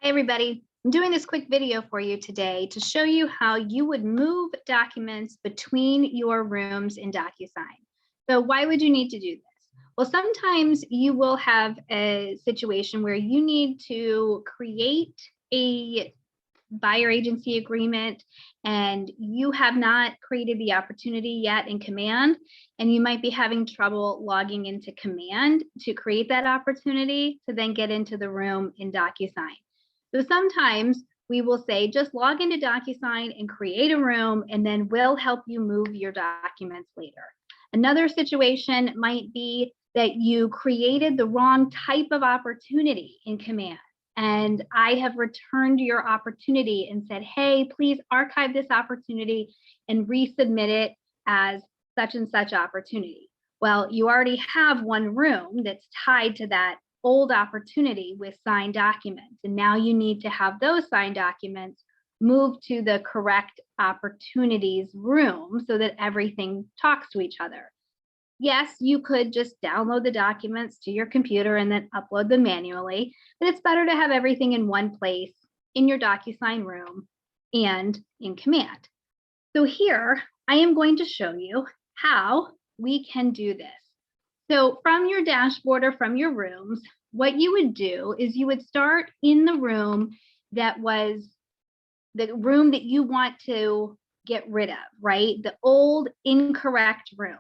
Hi, everybody. I'm doing this quick video for you today to show you how you would move documents between your rooms in DocuSign. So why would you need to do this? Well, sometimes you will have a situation where you need to create a buyer agency agreement and you have not created the opportunity yet in Command, and you might be having trouble logging into Command to create that opportunity to then get into the room in DocuSign. So sometimes we will say, just log into DocuSign and create a room, and then we'll help you move your documents later. Another situation might be that you created the wrong type of opportunity in Command, and I have returned your opportunity and said, hey, please archive this opportunity and resubmit it as such and such opportunity. Well, you already have one room that's tied to that old opportunity with signed documents, and now you need to have those signed documents moved to the correct opportunities room so that everything talks to each other. Yes, you could just download the documents to your computer and then upload them manually, but it's better to have everything in one place in your DocuSign room and in Command. So here I am going to show you how we can do this. So from your dashboard or from your rooms, what you would do is you would start in the room that was the room that you want to get rid of, right? The old incorrect room,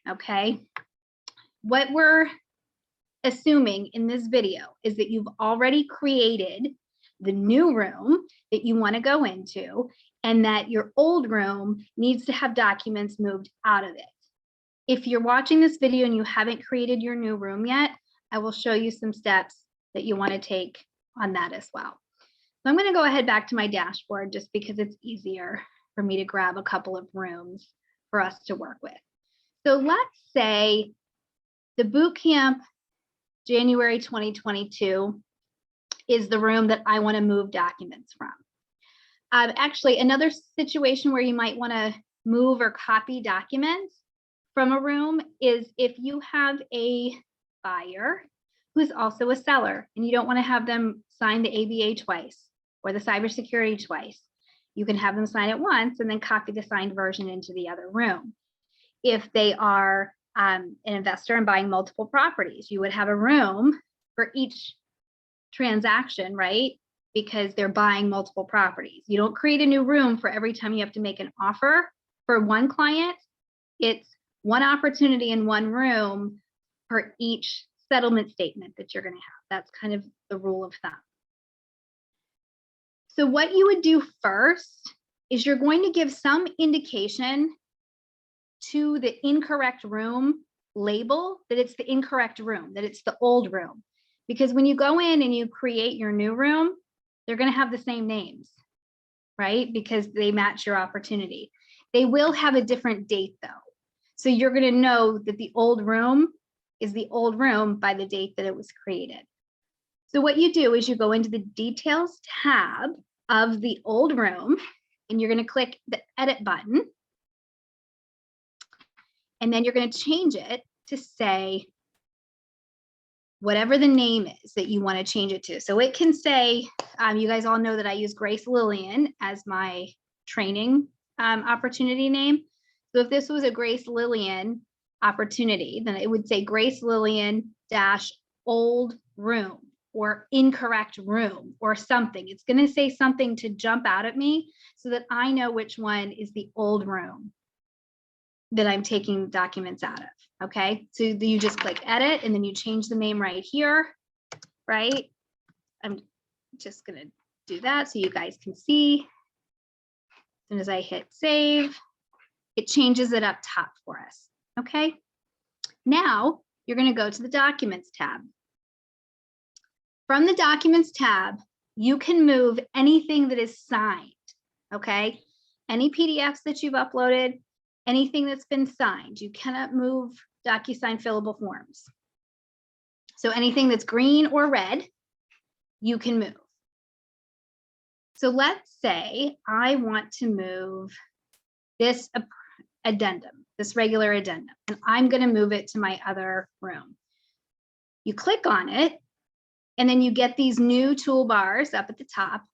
okay? What we're assuming in this video is that you've already created the new room that you want to go into, and that your old room needs to have documents moved out of it. If you're watching this video and you haven't created your new room yet, I will show you some steps that you want to take on that as well. So I'm going to go ahead back to my dashboard just because it's easier for me to grab a couple of rooms for us to work with. So let's say the boot camp January 2022 is the room that I want to move documents from. Actually, another situation where you might want to move or copy documents from a room is if you have a buyer who's also a seller and you don't want to have them sign the ABA twice or the cybersecurity twice. You can have them sign it once and then copy the signed version into the other room. If they are an investor and buying multiple properties, you would have a room for each transaction, right? Because they're buying multiple properties. You don't create a new room for every time you have to make an offer for one client. It's one opportunity in one room for each settlement statement that you're going to have. That's kind of the rule of thumb. So what you would do first is you're going to give some indication to the incorrect room label that it's the incorrect room, that it's the old room. Because when you go in and you create your new room, they're going to have the same names, right? Because they match your opportunity. They will have a different date though. So you're going to know that the old room is the old room by the date that it was created. So what you do is you go into the details tab of the old room and you're going to click the edit button. And then you're going to change it to say whatever the name is that you want to change it to. So it can say, you guys all know that I use Grace Lillian as my training opportunity name. So if this was a Grace Lillian opportunity, then it would say Grace Lillian dash old room or incorrect room or something. It's going to say something to jump out at me so that I know which one is the old room that I'm taking documents out of. Okay, so you just click edit and then you change the name right here, right? I'm just going to do that so you guys can see. As soon as I hit save, it changes it up top for us. Okay, now you're going to go to the Documents tab. From the Documents tab, you can move anything that is signed. Okay, any PDFs that you've uploaded, anything that's been signed. You cannot move DocuSign fillable forms. So anything that's green or red, you can move. So let's say I want to move this addendum, this regular addendum, and I'm going to move it to my other room. You click on it And then you get these new toolbars up at the top.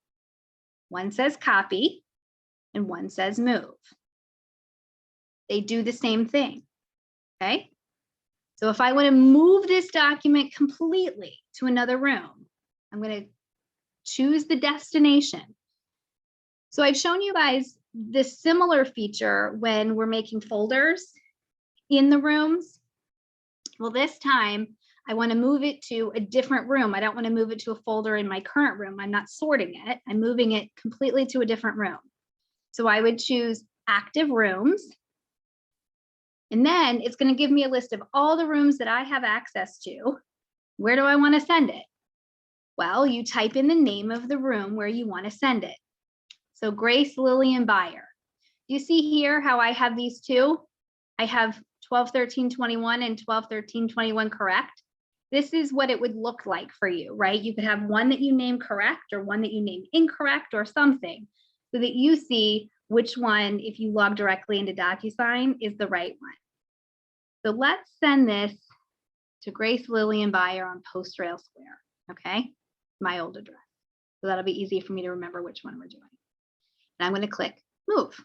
One says copy and one says move. They do the same thing, okay? So if I want to move this document completely to another room, I'm going to choose the destination. So I've shown you guys this similar feature when we're making folders in the rooms. Well, this time I want to move it to a different room. I don't want to move it to a folder in my current room. I'm not sorting it. I'm moving it completely to a different room. So I would choose active rooms. And then it's going to give me a list of all the rooms that I have access to. Where do I want to send it? Well, you type in the name of the room where you want to send it. So Grace, Lillian, Buyer. You see here how I have these two? I have 12-13-21 and 12-13-21 correct. This is what it would look like for you, right? You could have one that you name correct or one that you name incorrect or something so that you see which one, if you log directly into DocuSign, is the right one. So let's send this to Grace, Lillian, Buyer on Post Rail Square, okay? My old address. So that'll be easy for me to remember which one we're doing. And I'm going to click move.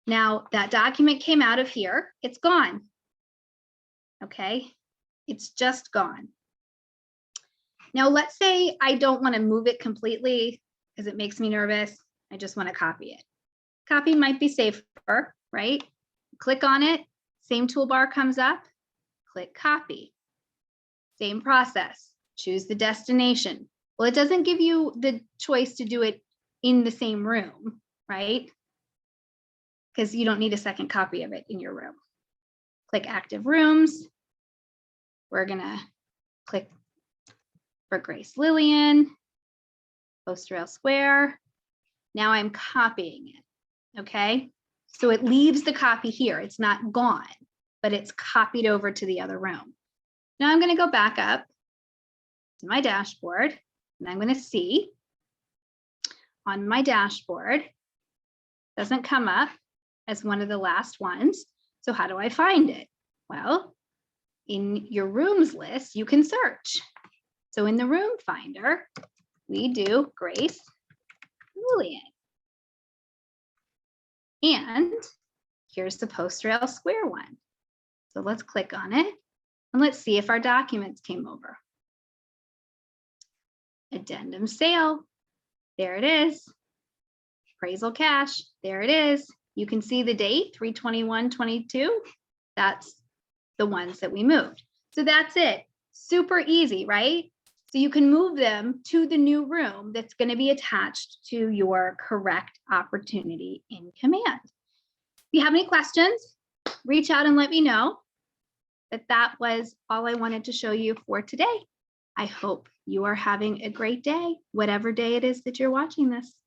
Now that document came out of here, it's gone. Okay, it's just gone. Now let's say I don't want to move it completely because it makes me nervous. I just want to copy it. Copy might be safer, right? Click on it, same toolbar comes up, click copy. Same process, choose the destination. Well, it doesn't give you the choice to do it in the same room, right? Because you don't need a second copy of it in your room. Click active rooms. We're gonna click for Grace Lillian, Post Rail Square. Now I'm copying it, okay? So it leaves the copy here. It's not gone, but it's copied over to the other room. Now I'm gonna go back up to my dashboard and I'm gonna see on my dashboard, doesn't come up as one of the last ones. So how do I find it? Well, in your rooms list, you can search. So in the room finder, we do Grace Lillian. And here's the Post Rail Square one. So let's click on it and let's see if our documents came over. Addendum sale, there it is. Appraisal cash, there it is. You can see the date, 3/21/22. That's the ones that we moved. So that's it. Super easy, right? So you can move them to the new room that's going to be attached to your correct opportunity in command. If you have any questions, reach out and let me know. But that was all I wanted to show you for today. I hope you are having a great day, whatever day it is that you're watching this.